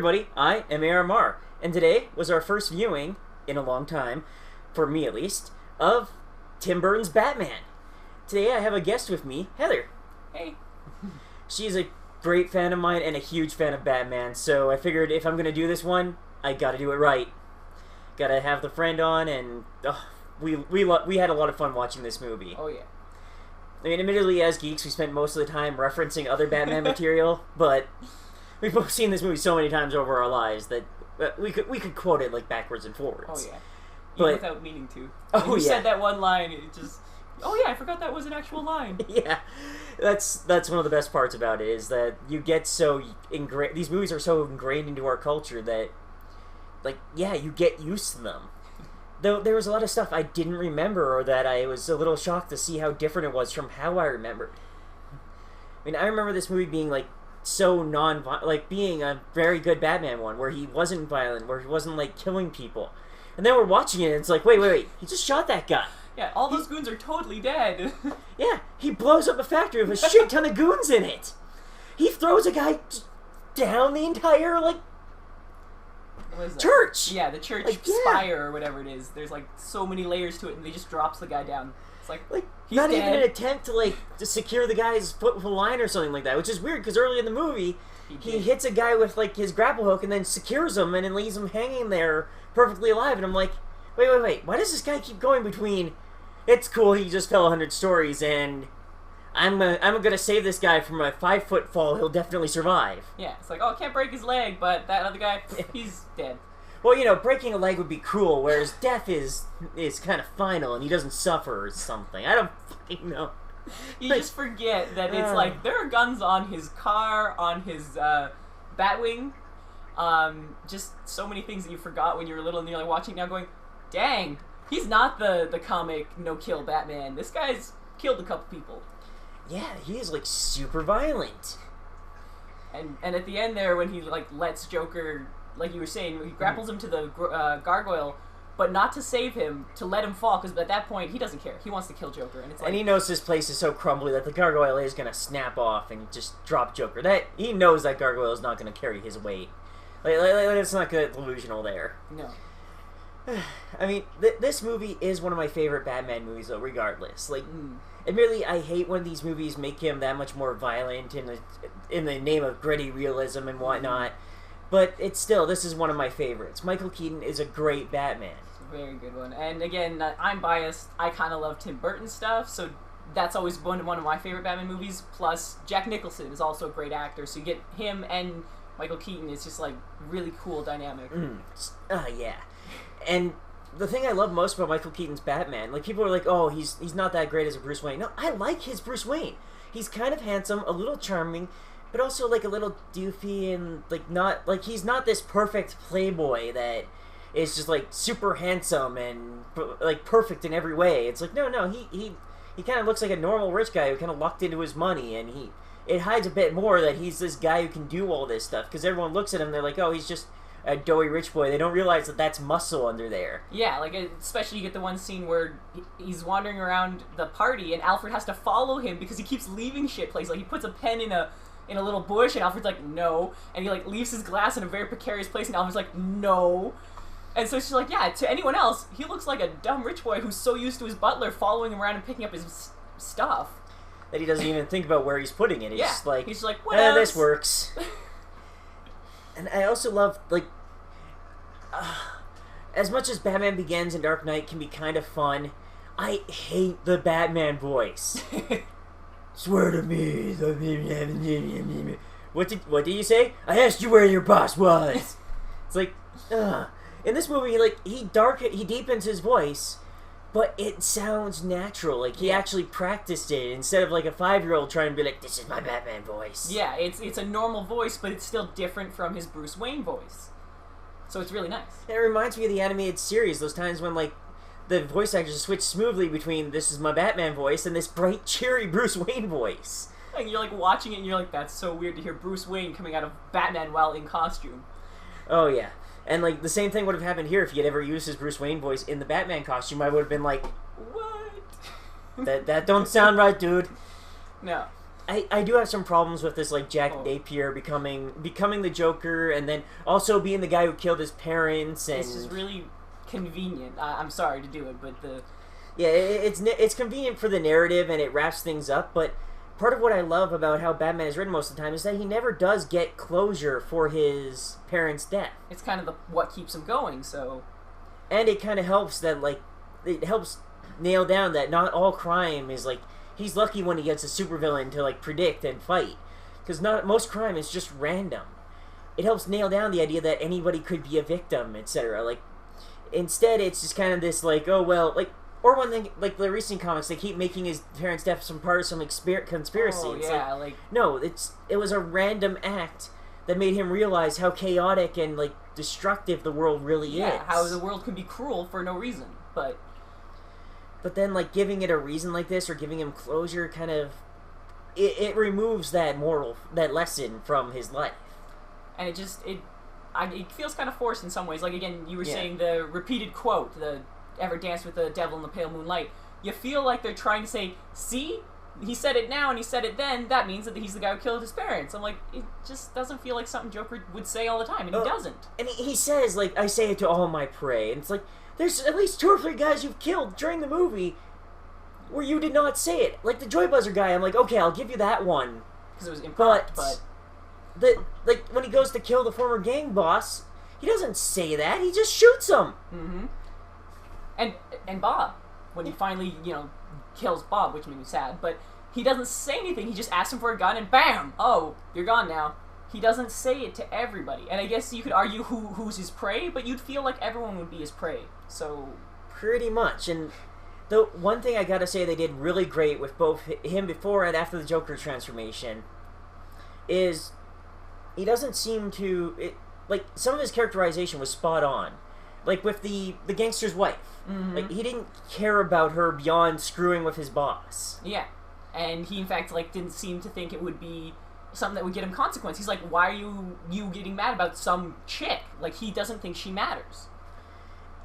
everybody, I am ARMR, and today was our first viewing, in a long time, for me at least, of Tim Burton's Batman. Today I have a guest with me, Heather. Hey. She's a great fan of mine and a huge fan of Batman, so I figured if I'm going to do this one, I gotta do it right. Gotta have the friend on, and we had a lot of fun watching this movie. Oh, yeah. I mean, admittedly, as geeks, we spent most of the time referencing other Batman material, but we've both seen this movie so many times over our lives that we could quote it like backwards and forwards. Oh, yeah. But, without meaning to. Oh, when you yeah. said that one line, it just... Oh, yeah, I forgot that was an actual line. Yeah, that's one of the best parts about it, is that you get so ingrained... These movies are so ingrained into our culture that, like, yeah, you get used to them. Though there was a lot of stuff I didn't remember, or that I was a little shocked to see how different it was from how I remembered. I mean, I remember this movie being, like, so non-violent, like, being a very good Batman one, where he wasn't violent, where he wasn't, like, killing people. And then we're watching it, and it's like, wait, he just shot that guy. Yeah, all those goons are totally dead. Yeah, he blows up a factory with a shit ton of goons in it. He throws a guy down the entire, like, What is that? church. Yeah, the church Like, yeah. spire or whatever it is. There's, like, so many layers to it, and they just drops the guy down. It's like he's not dead. even an attempt to, like, to secure the guy's foot with a line or something like that, which is weird, because early in the movie, he hits a guy with, like, his grapple hook and then secures him and then leaves him hanging there perfectly alive, and I'm like, wait, why does this guy keep going between, it's cool, he just fell 100 stories, and I'm gonna save this guy from a 5-foot fall, he'll definitely survive. Yeah, it's like, oh, I can't break his leg, but that other guy, he's dead. Well, you know, breaking a leg would be cruel, whereas death is kind of final, and he doesn't suffer or something. I don't fucking know. You just forget that it's like, there are guns on his car, on his Batwing, just so many things that you forgot when you were little, and you're like watching now going, dang, he's not the comic no-kill Batman. This guy's killed a couple people. Yeah, he is, like, super violent. And at the end there, when he, like, lets Joker, like you were saying, he grapples him to the gargoyle, but not to save him, to let him fall, because at that point, he doesn't care. He wants to kill Joker, and it's like... And he knows this place is so crumbly that the gargoyle is going to snap off and just drop Joker. He knows that gargoyle is not going to carry his weight. Like, it's not good delusional there. No. I mean, this movie is one of my favorite Batman movies, though, regardless. Like, admittedly, I hate when these movies make him that much more violent in the name of gritty realism and whatnot. But it's still, this is one of my favorites. Michael Keaton is a great Batman. It's a very good one. And again, I'm biased. I kind of love Tim Burton stuff, so that's always one of my favorite Batman movies. Plus, Jack Nicholson is also a great actor, so you get him and Michael Keaton. It's just, like, really cool dynamic. Yeah. And the thing I love most about Michael Keaton's Batman, like, people are like, oh, he's not that great as a Bruce Wayne. No, I like his Bruce Wayne. He's kind of handsome, a little charming, but also, like, a little doofy and, like, not, like, he's not this perfect playboy that is just, like, super handsome and, like, perfect in every way. It's like, no, he kind of looks like a normal rich guy who kind of lucked into his money, and it hides a bit more that he's this guy who can do all this stuff, because everyone looks at him, they're like, oh, he's just a doughy rich boy. They don't realize that that's muscle under there. Yeah, like, especially you get the one scene where he's wandering around the party, and Alfred has to follow him because he keeps leaving shit places. Like, he puts a pen in a little bush, and Alfred's like, no, and he, like, leaves his glass in a very precarious place, and Alfred's like, no. And so she's like, yeah, to anyone else, he looks like a dumb rich boy who's so used to his butler following him around and picking up his stuff that he doesn't even think about where he's putting it. He's just like, what else? This works. And I also love, like, as much as Batman Begins and Dark Knight can be kind of fun, I hate the Batman voice. Swear to me. What did you say? I asked you where your boss was. It's like, in this movie, like, he deepens his voice, but it sounds natural. Like, he actually practiced it instead of, like, a 5-year-old trying to be like, this is my Batman voice. Yeah, it's a normal voice, but it's still different from his Bruce Wayne voice. So it's really nice. It reminds me of the animated series, those times when, like, the voice actors switch smoothly between this is my Batman voice and this bright, cheery Bruce Wayne voice. Like, you're, like, watching it and you're like, that's so weird to hear Bruce Wayne coming out of Batman while in costume. Oh, yeah. And, like, the same thing would have happened here if he had ever used his Bruce Wayne voice in the Batman costume. I would have been like, what? that don't sound right, dude. No. I do have some problems with this, like Jack Oh. Napier becoming the Joker, and then also being the guy who killed his parents. And This is really convenient. I'm sorry to do it, but yeah, it's convenient for the narrative and it wraps things up. But part of what I love about how Batman is written most of the time is that he never does get closure for his parents' death, it's kind of what keeps him going. So and it kind of helps that like it helps nail down that not all crime is like. He's lucky when he gets a supervillain to like predict and fight, because not most crime is just random. It helps nail down the idea that anybody could be a victim, etc. Like, instead, it's just kind of this like, oh well, like, or one thing like the recent comics, they keep making his parents' death some part of some conspiracy. oh It's yeah, like no, it was a random act that made him realize how chaotic and like destructive the world really is. yeah, how the world can be cruel for no reason, But then, like, giving it a reason like this or giving him closure kind of... It removes that lesson from his life. and it feels kind of forced in some ways. Like, again, you were Yeah. saying the repeated quote, the ever dance with the devil in the pale moonlight. You feel like they're trying to say, see? He said it now and he said it then. That means that he's the guy who killed his parents. I'm like, it just doesn't feel like something Joker would say all the time, and he doesn't. And he says, like, I say it to all my prey. And it's like, there's at least 2 or 3 guys you've killed during the movie where you did not say it. Like, the Joy Buzzer guy, I'm like, okay, I'll give you that one. Because it was improv, but Like, when he goes to kill the former gang boss, he doesn't say that. He just shoots him. mm-hmm. And Bob, when he finally, kills Bob, which made me sad, but he doesn't say anything. He just asks him for a gun and bam! Oh, you're gone now. He doesn't say it to everybody. And I guess you could argue who's his prey, but you'd feel like everyone would be his prey. So Pretty much. And the one thing I gotta say they did really great with both him before and after the Joker transformation is he doesn't seem to... like, some of his characterization was spot on. Like, with the gangster's wife. mm-hmm. Like, he didn't care about her beyond screwing with his boss. yeah. And he, in fact, didn't seem to think it would be something that would get him consequence. He's like, why are you getting mad about some chick? Like, he doesn't think she matters.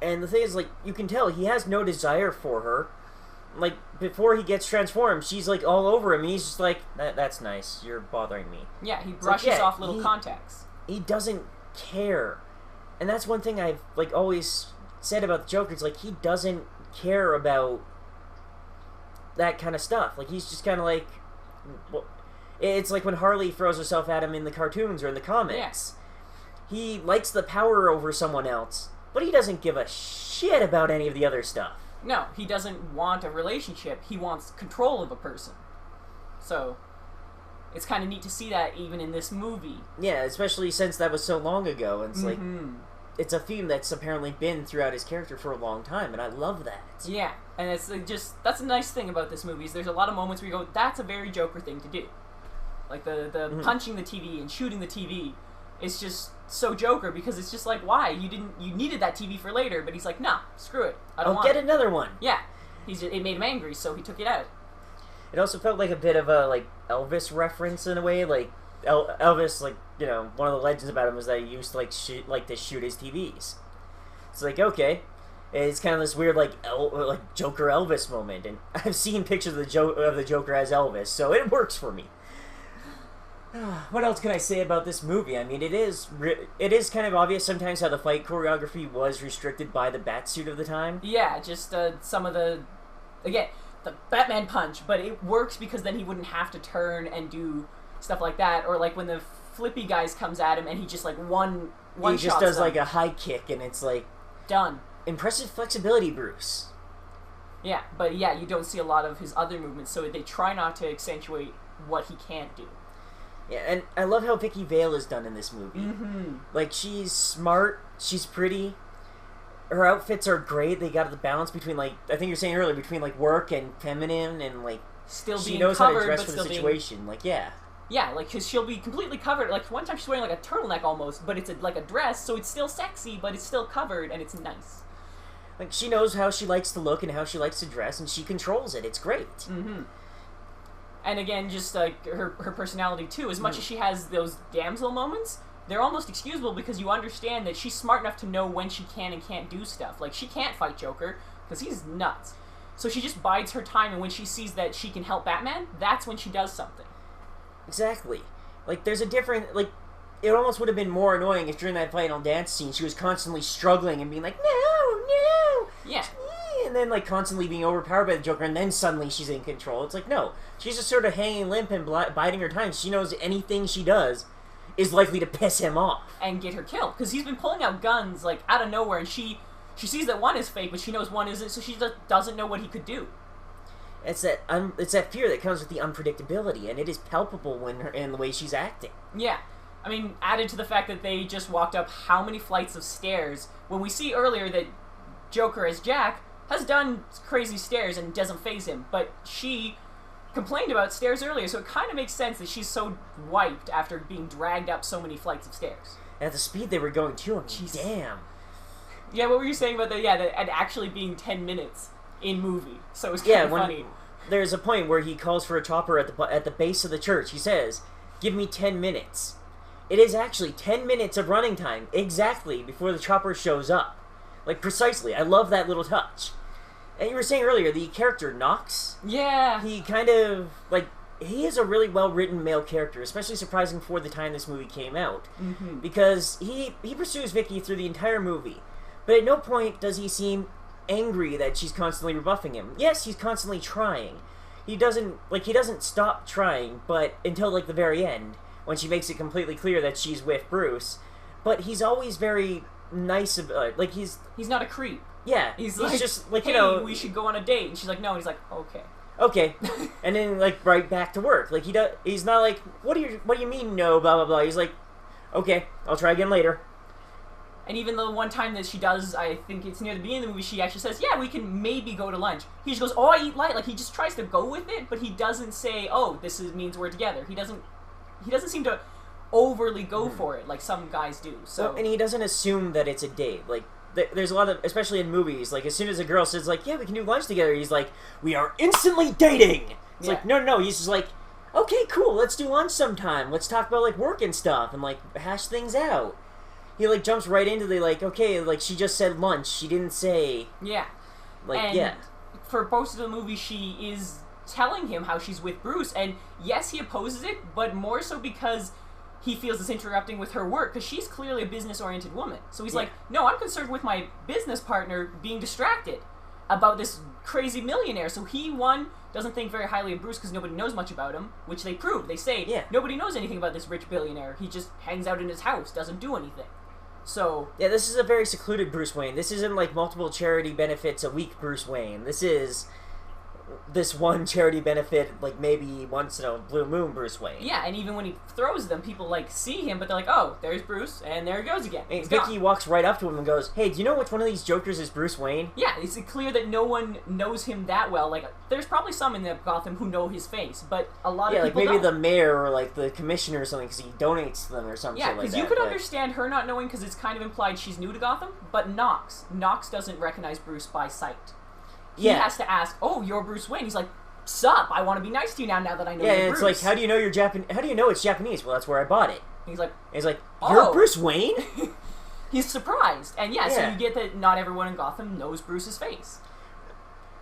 And the thing is, like, you can tell he has no desire for her. Like, before he gets transformed, she's, like, all over him, and he's just like, that's nice, you're bothering me. Yeah, he like, brushes yeah, off little contacts. He doesn't care. And that's one thing I've, like, always said about the Joker. It's like, he doesn't care about that kind of stuff. Like, he's just kind of like... Well, it's like when Harley throws herself at him in the cartoons or in the comics. Yeah. He likes the power over someone else, but he doesn't give a shit about any of the other stuff. No, he doesn't want a relationship. He wants control of a person. So, it's kind of neat to see that even in this movie. Yeah, especially since that was so long ago. And it's like, Mm-hmm. it's a theme that's apparently been throughout his character for a long time, and I love that. Yeah, and it's that's a nice thing about this movie is there's a lot of moments where you go, that's a very Joker thing to do. Like the Mm-hmm. punching the TV and shooting the TV is just so Joker because it's just like, why? You needed that TV for later, but he's like, nah, screw it. I don't I'll want get it. another one. Yeah. It made him angry, so he took it out. It also felt like a bit of a, like, Elvis reference in a way. Like, Elvis, like, you know, one of the legends about him was that he used to, like, shoot his TVs. It's like, okay. It's kind of this weird, like Joker Elvis moment. And I've seen pictures of the Joker as Elvis, so it works for me. What else can I say about this movie? I mean, it is kind of obvious sometimes how the fight choreography was restricted by the Batsuit of the time. Yeah, just some of the Batman punch, but it works because then he wouldn't have to turn and do stuff like that, or like when the flippy guys comes at him and he just like one He just shots does them. like a high kick, and it's like Done. impressive flexibility, Bruce. Yeah, but yeah, you don't see a lot of his other movements, so they try not to accentuate what he can't do. Yeah, and I love how Vicky Vale is done in this movie. Mm-hmm. Like, she's smart, she's pretty, her outfits are great. They got the balance between, like, I think you were saying earlier, between, like, work and feminine, and, like, Still she being knows covered, how to dress but for the still being situation. Like, yeah. yeah, like because she'll be completely covered. Like one time she's wearing like a turtleneck almost, but it's like a dress, so it's still sexy, but it's still covered and it's nice. Like, she knows how she likes to look and how she likes to dress, and she controls it. It's great. Mm-hmm. And again, just like her personality too. As much as she has those damsel moments, they're almost excusable because you understand that she's smart enough to know when she can and can't do stuff. Like she can't fight Joker because he's nuts. So she just bides her time, and when she sees that she can help Batman, that's when she does something. Exactly. Like, there's a different, like, it almost would have been more annoying if during that final dance scene she was constantly struggling and being like, no, Yeah. and then, like, constantly being overpowered by the Joker, and then suddenly she's in control. It's like, no. She's just sort of hanging limp and biding her time. She knows anything she does is likely to piss him off. And get her killed. Because he's been pulling out guns, like, out of nowhere, and she sees that one is fake, but she knows one isn't, so she just doesn't know what he could do. It's that fear that comes with the unpredictability, and it is palpable in the way she's acting. Yeah. I mean, added to the fact that they just walked up how many flights of stairs, when we see earlier that Joker as Jack has done crazy stairs and doesn't faze him, but she complained about stairs earlier, so it kind of makes sense that she's so wiped after being dragged up so many flights of stairs. At the speed they were going too, I mean, damn. Yeah, what were you saying about that actually being 10 minutes in movie, so it was kind of funny. There's a point where he calls for a chopper at the base of the church. He says, give me 10 minutes. It is actually 10 minutes of running time, exactly, before the chopper shows up. Like, precisely. I love that little touch. And you were saying earlier, the character Knox? Yeah. He kind of, like, he is a really well-written male character, especially surprising for the time this movie came out. Mm-hmm. Because he pursues Vicky through the entire movie. But at no point does he seem angry that she's constantly rebuffing him. Yes, he's constantly trying. He doesn't stop trying, but until, like, the very end, when she makes it completely clear that she's with Bruce. But he's always very nice about, like, he's not a creep. Yeah, he's like, just like, hey, you know, we should go on a date, and she's like, no, and he's like, okay, and then, like, right back to work. Like, he's not like, what do you mean no, blah blah blah. He's like, okay, I'll try again later. And even the one time that she does, I think it's near the beginning of the movie, she actually says, yeah, we can maybe go to lunch. He just goes, oh, I eat light. Like, he just tries to go with it, but he doesn't say, oh, means we're together. He doesn't seem to overly go for it like some guys do. So, well, and he doesn't assume that it's a date. Like, there's a lot of, especially in movies, like, as soon as a girl says, like, yeah, we can do lunch together, he's like, we are instantly dating. It's like, no, he's just like, okay, cool, let's do lunch sometime. Let's talk about, like, work and stuff and, like, hash things out. He, like, jumps right into the, like, okay, like, she just said lunch. She didn't say... Yeah. Like, and yeah. For most of the movie, she is telling him how she's with Bruce, and yes, he opposes it, but more so because he feels it's interrupting with her work, because she's clearly a business-oriented woman. So he's like, no, I'm concerned with my business partner being distracted about this crazy millionaire. So he, one, doesn't think very highly of Bruce because nobody knows much about him, which they prove. They say, nobody knows anything about this rich billionaire. He just hangs out in his house, doesn't do anything. So... Yeah, this is a very secluded Bruce Wayne. This isn't like multiple charity benefits a week Bruce Wayne. This is this one charity benefit, like, maybe once in a blue moon Bruce Wayne. Yeah, and even when he throws them, people, like, see him, but they're like, oh, there's Bruce, and there he goes again. And Vicky walks right up to him and goes, hey, do you know which one of these Jokers is Bruce Wayne? Yeah, it's clear that no one knows him that well. Like, there's probably some in Gotham who know his face, but a lot of people like, maybe don't. the mayor or, like, the commissioner or something, because he donates to them or something like that. Yeah, because you could understand her not knowing, because it's kind of implied she's new to Gotham, but Knox doesn't recognize Bruce by sight. He has to ask, oh, you're Bruce Wayne. He's like, sup, I want to be nice to you now that I know you're Bruce. Yeah, it's like, how do you know it's Japanese? Well, that's where I bought it. He's like, you're Bruce Wayne? He's surprised. And so you get that not everyone in Gotham knows Bruce's face.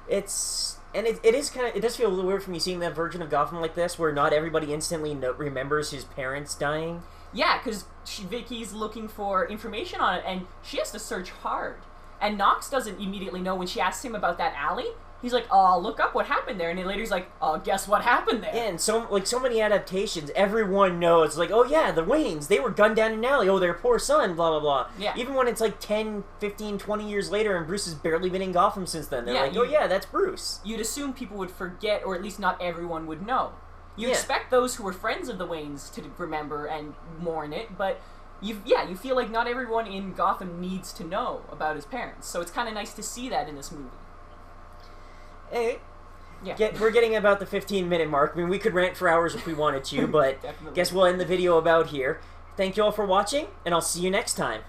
It does feel a little weird for me seeing that version of Gotham like this, where not everybody instantly remembers his parents dying. Yeah, because Vicky's looking for information on it, and she has to search hard. And Knox doesn't immediately know when she asks him about that alley. He's like, oh, look up what happened there. And then later he's like, oh, guess what happened there? Yeah, and so many adaptations, everyone knows, like, oh yeah, the Waynes, they were gunned down in an alley, oh, their poor son, blah, blah, blah. Yeah. Even when it's like 10, 15, 20 years later and Bruce has barely been in Gotham since then, they're like, oh yeah, that's Bruce. You'd assume people would forget, or at least not everyone would know. You expect those who were friends of the Waynes to remember and mourn it, but you feel like not everyone in Gotham needs to know about his parents. So it's kind of nice to see that in this movie. Hey, we're getting about the 15-minute mark. I mean, we could rant for hours if we wanted to, but guess we'll end the video about here. Thank you all for watching, and I'll see you next time.